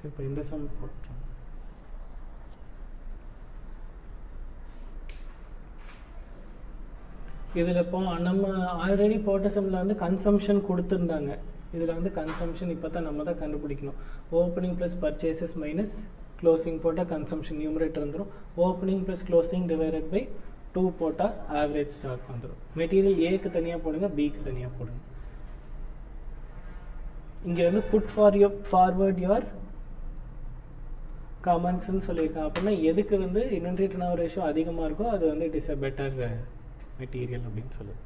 சரி இப்போ இந்த சம் போட்டுறோம். இதில் இப்போ நம்ம ஆல்ரெடி போட்ட சம்மில் வந்து கன்சம்ஷன் கொடுத்துருந்தாங்க. இதில் வந்து கன்சம்ஷன் இப்போ தான் நம்ம தான் கண்டுபிடிக்கணும். Opening plus purchases minus closing போட்டால் கன்சம்ஷன் நியூமரேட்டர் வந்துடும். Opening plus closing divided by 2 போட்டால் ஆவரேஜ் ஸ்டாக் வந்துடும். மெட்டீரியல் ஏக்கு தனியாக போடுங்க, பிக்கு தனியாக போடுங்க. இங்கே வந்து புட் ஃபார்வர்ட் யுவர் கமெண்ட்ஸ்ன்னு சொல்லியிருக்காங்க. அப்படின்னா எதுக்கு வந்து இன்வென்டரி டர்னோவர் ரேஷியோ அதிகமாக இருக்கோ அது வந்து it is a better material அப்படின்னு சொல்லுது.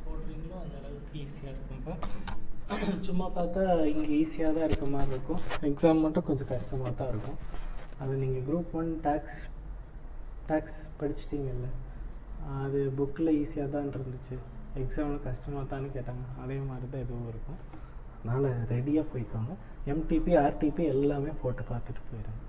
போடுறீங்களோ அந்த அளவுக்கு ஈஸியாக இருக்கும்ப்பா. சும்மா பார்த்தா இங்கே ஈஸியாக தான் இருக்க மாதிரி இருக்கும். எக்ஸாம் மட்டும் கொஞ்சம் கஷ்டமாக தான் இருக்கும். அது நீங்கள் குரூப் 1 டேக்ஸ் படிச்சிட்டிங்கல்ல, அது புக்கில் ஈஸியாக தான் இருந்துச்சு, எக்ஸாமில் கஷ்டமாக தான்னு கேட்டாங்க. அதே மாதிரி தான் எதுவும் இருக்கும். அதனால் ரெடியாக போய்க்கோங்க. எம்டிபி ஆர்டிபி எல்லாமே போட்டு பார்த்துட்டு போயிடுங்க.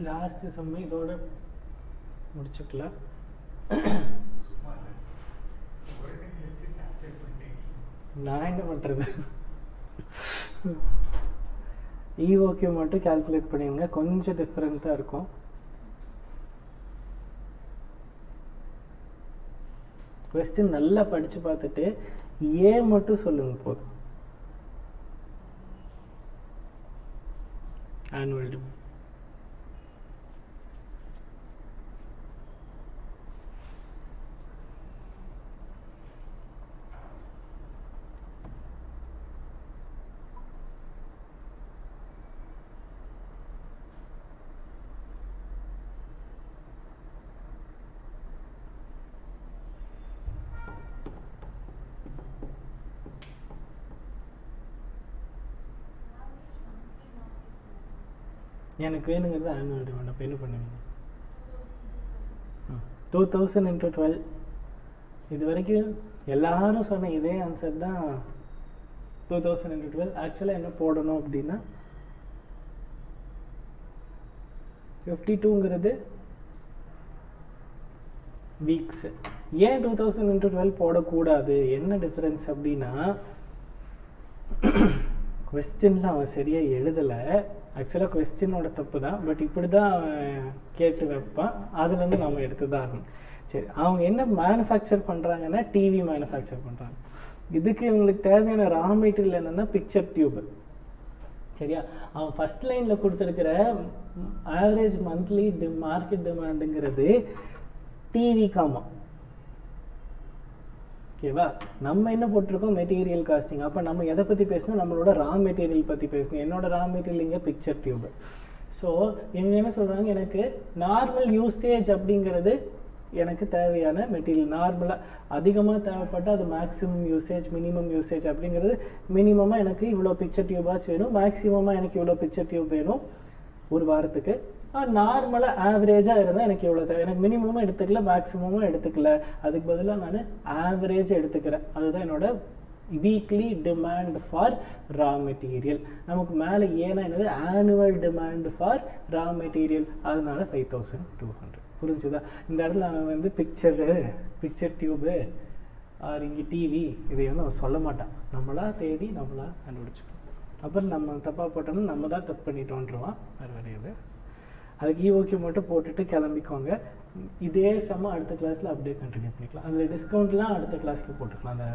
லாஸ்ட்டு சம்மு இதோட முடிச்சுக்கலாம். நான் என்ன பண்ணுறது, ஈஓக்யூ மட்டும் கால்குலேட் பண்ணிடுங்க, கொஞ்சம் டிஃப்ரெண்ட்டாக இருக்கும். கொஸ்டின் நல்லா படித்து பார்த்துட்டு ஏ மட்டும் சொல்லுங்க போதும். ஆனுவல் டிமாண்ட் எனக்கு வேணுங்கிறது ஆனுவல் டிமாண்ட். அப்போ என்ன பண்ணுவீங்க? 2000 × 12. இது வரைக்கும் எல்லாரும் சொன்ன இதே ஆன்சர் தான். 2000 × 12. ஆக்சுவலாக என்ன போடணும் அப்படின்னா 52ங்கிறது வீக்ஸு. ஏன் 2000 × 12 போடக்கூடாது, என்ன டிஃப்ரென்ஸ் அப்படின்னா, கொஸ்டினில் அவன் சரியாக எழுதலை. ஆக்சுவலாக கொஸ்டினோட தப்பு தான், பட் இப்படி தான் கேட்டு வைப்பான், அதுலேருந்து நம்ம எடுத்து தான் ஆகணும். சரி, அவங்க என்ன மேனுஃபேக்சர் பண்ணுறாங்கன்னா டிவி மேனுஃபேக்சர் பண்ணுறாங்க. இதுக்கு இவங்களுக்கு தேவையான ரா மெட்டீரியல் என்னென்னா பிக்சர் டியூபு. சரியா, அவன் ஃபஸ்ட் லைனில் கொடுத்துருக்கிற ஆவரேஜ் மந்த்லி மார்க்கெட் டிமாண்டுங்கிறது டிவி காமா. ஓகேவா, நம்ம என்ன போட்டிருக்கோம், மெட்டீரியல் காஸ்டிங். அப்போ நம்ம எதை பற்றி பேசணும், நம்மளோட ரா மெட்டீரியல் பற்றி பேசணும். என்னோட ரா மெட்டீரியல் இங்கே பிக்சர் டியூபு. ஸோ இவங்க என்ன சொல்கிறாங்க, எனக்கு நார்மல் யூசேஜ் அப்படிங்கிறது எனக்கு தேவையான மெட்டீரியல். நார்மலாக அதிகமாக தேவைப்பட்டால் அது மேக்ஸிமம் யூசேஜ், மினிமம் யூசேஜ் அப்படிங்கிறது. மினிமமாக எனக்கு இவ்வளோ பிக்சர் டியூபாச்சு வேணும், மேக்ஸிமமாக எனக்கு இவ்வளோ பிக்சர் டியூப் வேணும் ஒரு வாரத்துக்கு. நார்மலாக ஆவரேஜாக இருந்தால் எனக்கு எவ்வளோ தேவை, எனக்கு மினிமமும் எடுத்துக்கல மேக்ஸிமமும் எடுத்துக்கல, அதுக்கு பதிலாக நான் ஆவரேஜ் எடுத்துக்கிறேன். அதுதான் என்னோட weekly demand for raw material. நமக்கு மேலே ஏன்னா என்னது, annual demand for raw material, அதனால 5200. புரிஞ்சுதா? இந்த இடத்துல அவன் வந்து பிக்சர் டியூபு ஆர் இங்கே டிவி இதை வந்து அவன் சொல்ல மாட்டான். நம்மளா தேடி நம்மளா கண்டுபிடிச்சிக்கணும். அப்புறம் நம்ம தப்பாக போட்டோம்னா நம்ம தான் தப்பு பண்ணிட்டோன்றான், வேறு வரையாது. அதுக்கு ஈஓக்யூ மட்டும் போட்டுட்டு கிளம்பிக்கோங்க. இதே சம அடுத்த கிளாஸில் அப்படியே கண்டினியூ பண்ணிக்கலாம். அதில் டிஸ்கவுண்ட்லாம் அடுத்த கிளாஸில் போட்டுக்கலாம். அந்த